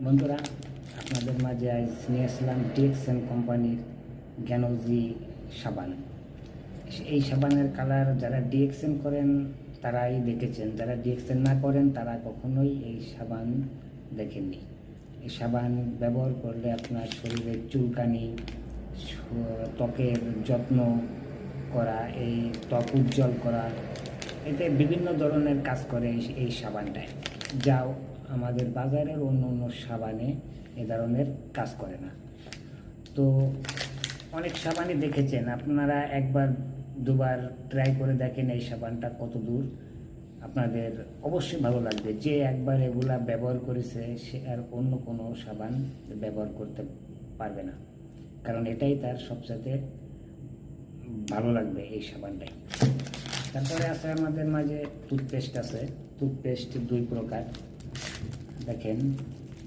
বন্ধুরা, আপনাদের মাঝে আজ নিয়ে আসলাম ডিএক্সএন কোম্পানির জ্ঞানজি সাবান। এই সাবানের কালার যারা ডিএক্সএন করেন তারাই দেখেছেন, যারা ডিএক্সএন না করেন তারা কখনোই এই সাবান দেখেননি। এই সাবান ব্যবহার করলে আপনার শরীরের চুলকানি, ত্বকের যত্ন করা, এই ত্বক উজ্জ্বল করা, এতে বিভিন্ন ধরনের কাজ করে এই সাবানটায়, যা আমাদের বাজারের অন্য অন্য সাবানে এ ধরনের কাজ করে না। তো অনেক সাবানই দেখেছেন আপনারা, একবার দুবার ট্রাই করে দেখেন এই সাবানটা কত দূর, আপনাদের অবশ্যই ভালো লাগবে। যে একবার এগুলা ব্যবহার করেছে সে আর অন্য কোনো সাবান ব্যবহার করতে পারবে না, কারণ এটাই তার সবচেয়ে ভালো লাগবে এই সাবানটাই। তারপরে আছে আমাদের মাঝে টুথপেস্ট আছে। টুথপেস্ট দুই প্রকার, দেখেন